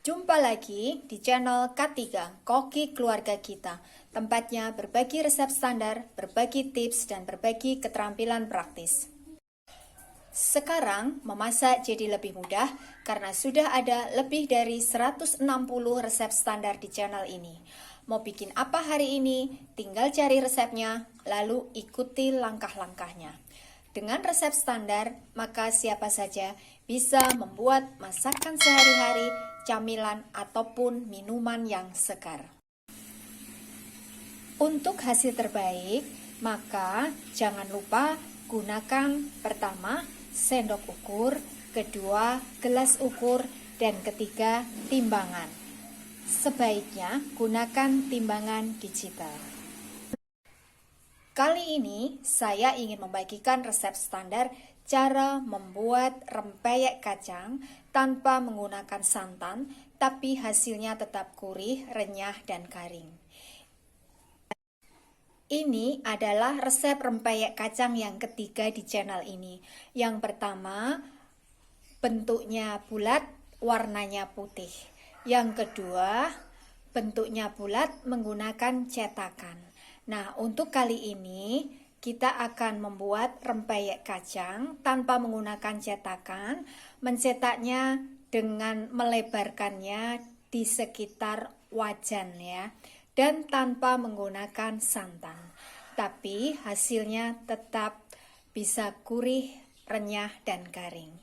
Jumpa lagi di channel K3, Koki Keluarga Kita. Tempatnya berbagi resep standar, berbagi tips, dan berbagi keterampilan praktis. Sekarang memasak jadi lebih mudah karena sudah ada lebih dari 160 resep standar di channel ini. Mau bikin apa hari ini? Tinggal cari resepnya, lalu ikuti langkah-langkahnya. Dengan resep standar, maka siapa saja bisa membuat masakan sehari-hari, camilan, ataupun minuman yang segar. Untuk hasil terbaik, maka jangan lupa gunakan pertama sendok ukur, kedua gelas ukur, dan ketiga timbangan. Sebaiknya gunakan timbangan digital. Kali ini saya ingin membagikan resep standar cara membuat rempeyek kacang tanpa menggunakan santan, tapi hasilnya tetap gurih, renyah, dan garing. Ini adalah resep rempeyek kacang yang ketiga di channel ini. Yang pertama, bentuknya bulat, warnanya putih. Yang kedua, bentuknya bulat menggunakan cetakan. Nah, untuk kali ini kita akan membuat rempeyek kacang tanpa menggunakan cetakan, mencetaknya dengan melebarkannya di sekitar wajan ya, dan tanpa menggunakan santan. Tapi hasilnya tetap bisa gurih, renyah, dan garing.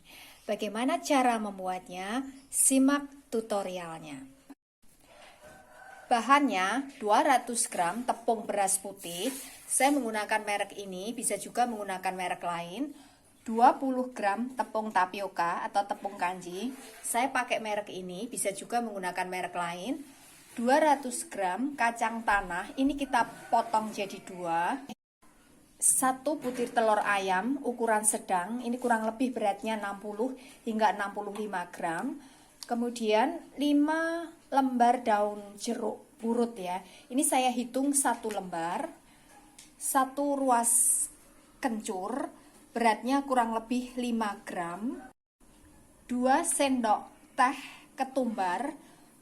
Bagaimana cara membuatnya? Simak tutorialnya. Bahannya 200 gram tepung beras putih. Saya menggunakan merek ini, bisa juga menggunakan merek lain. 20 gram tepung tapioka atau tepung kanji. Saya pakai merek ini, bisa juga menggunakan merek lain. 200 gram kacang tanah, ini kita potong jadi dua. 1 butir telur ayam ukuran sedang, ini kurang lebih beratnya 60 hingga 65 gram. Kemudian 5 lembar daun jeruk purut ya. Ini saya hitung 1 lembar. 1 ruas kencur, beratnya kurang lebih 5 gram. 2 sendok teh ketumbar.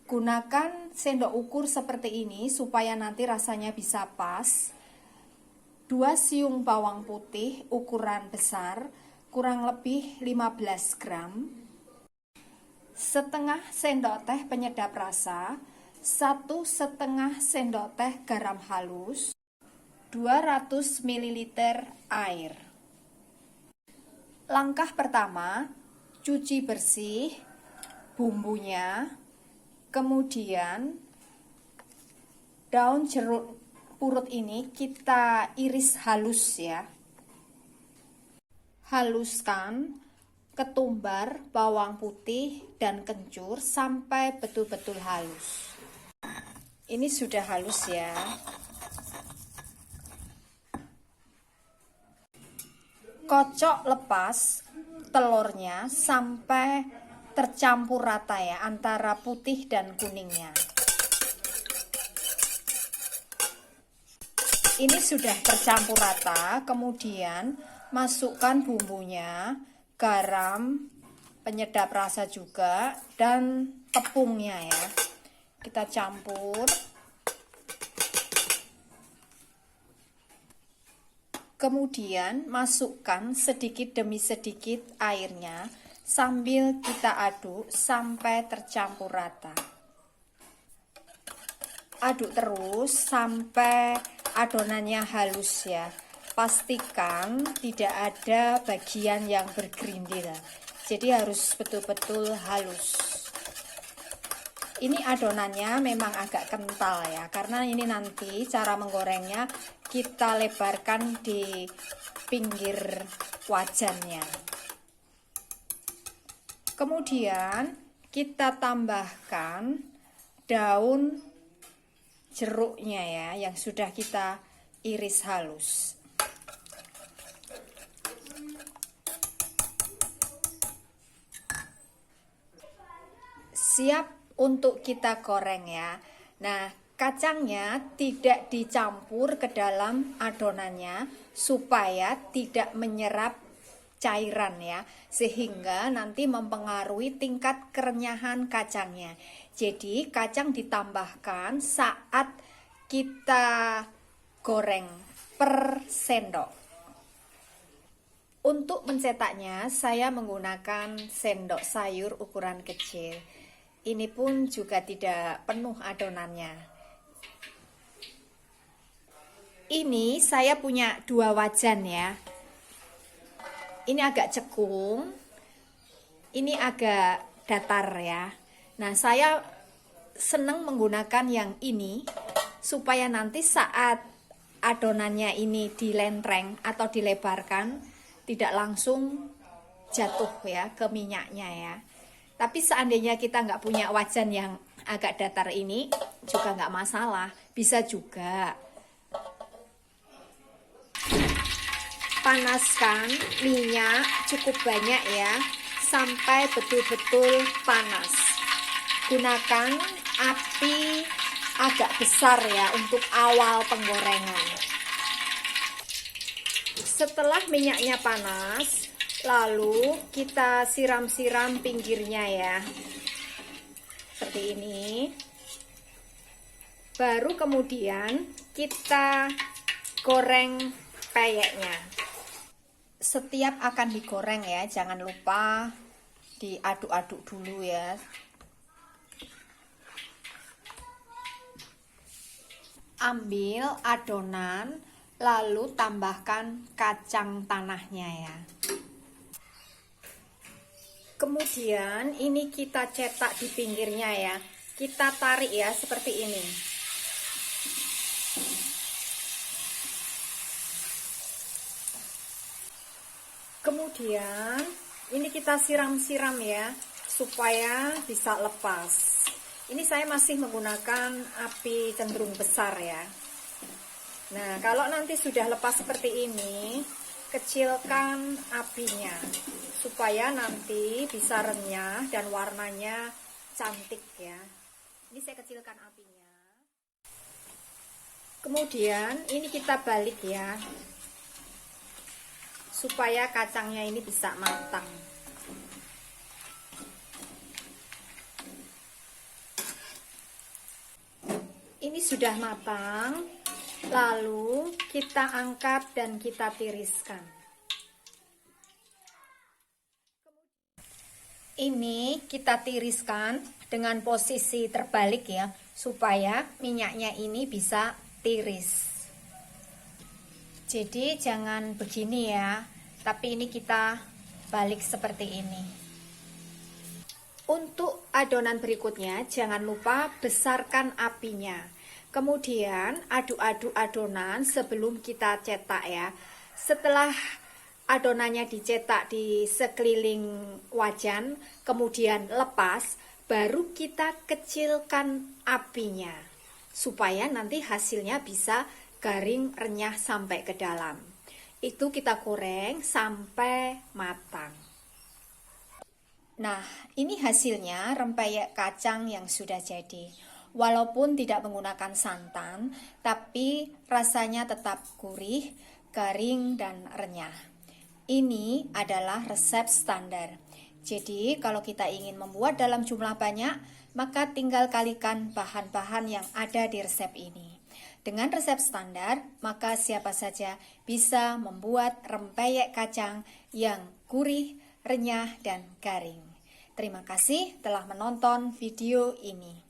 Gunakan sendok ukur seperti ini supaya nanti rasanya bisa pas. 2 siung bawang putih ukuran besar, kurang lebih 15 gram. Setengah sendok teh penyedap rasa, 1,5 sendok teh garam halus, 200 ml air. Langkah pertama, cuci bersih bumbunya, kemudian daun jeruk purut ini kita iris halus ya. Haluskan ketumbar, bawang putih, dan kencur sampai betul-betul halus. Ini sudah halus ya. Kocok lepas telurnya sampai tercampur rata ya antara putih dan kuningnya. Ini sudah tercampur rata, kemudian masukkan bumbunya, garam, penyedap rasa juga, dan tepungnya ya. Kita campur. Kemudian masukkan sedikit demi sedikit airnya sambil kita aduk sampai tercampur rata. Aduk terus sampai adonannya halus ya. Pastikan tidak ada bagian yang bergerindil. Jadi harus betul-betul halus. Ini adonannya memang agak kental ya, karena ini nanti cara menggorengnya kita lebarkan di pinggir wajannya. Kemudian kita tambahkan daun jeruknya ya, yang sudah kita iris halus. Siap untuk kita goreng ya. Nah, kacangnya tidak dicampur ke dalam adonannya supaya tidak menyerap cairan ya, sehingga nanti mempengaruhi tingkat kerenyahan kacangnya. Jadi kacang ditambahkan saat kita goreng per sendok. Untuk mencetaknya saya menggunakan sendok sayur ukuran kecil. Ini pun juga tidak penuh adonannya. Ini saya punya 2 wajan ya. Ini agak cekung, ini agak datar ya. Nah, saya senang menggunakan yang ini supaya nanti saat adonannya ini dilentreng atau dilebarkan tidak langsung jatuh ya ke minyaknya ya. Tapi seandainya kita nggak punya wajan yang agak datar ini juga nggak masalah, bisa juga. Panaskan minyak cukup banyak ya, sampai betul-betul panas. Gunakan api agak besar ya untuk awal penggorengan. Setelah minyaknya panas, lalu kita siram-siram pinggirnya ya, seperti ini. Baru kemudian kita goreng peyeknya. Setiap akan digoreng ya, jangan lupa diaduk-aduk dulu ya. Ambil adonan, lalu tambahkan kacang tanahnya ya. Kemudian ini kita cetak di pinggirnya ya. Kita tarik ya seperti ini. Kemudian ini kita siram-siram ya supaya bisa lepas. Ini saya masih menggunakan api cenderung besar ya. Nah, kalau nanti sudah lepas seperti ini, kecilkan apinya supaya nanti bisa renyah dan warnanya cantik ya. Ini saya kecilkan apinya. Kemudian ini kita balik ya, supaya kacangnya ini bisa matang. Ini sudah matang, lalu kita angkat dan kita tiriskan. Ini kita tiriskan dengan posisi terbalik ya, supaya minyaknya ini bisa tiris. Jadi jangan begini ya, tapi ini kita balik seperti ini. Untuk adonan berikutnya jangan lupa besarkan apinya. Kemudian aduk-aduk adonan sebelum kita cetak ya. Setelah adonannya dicetak di sekeliling wajan, kemudian lepas, baru kita kecilkan apinya supaya nanti hasilnya bisa garing renyah sampai ke dalam. Itu kita goreng sampai matang. Nah, ini hasilnya rempeyek kacang yang sudah jadi. Walaupun tidak menggunakan santan, tapi rasanya tetap gurih, garing, dan renyah. Ini adalah resep standar. Jadi, kalau kita ingin membuat dalam jumlah banyak, maka tinggal kalikan bahan-bahan yang ada di resep ini. Dengan resep standar, maka siapa saja bisa membuat rempeyek kacang yang gurih, renyah, dan garing. Terima kasih telah menonton video ini.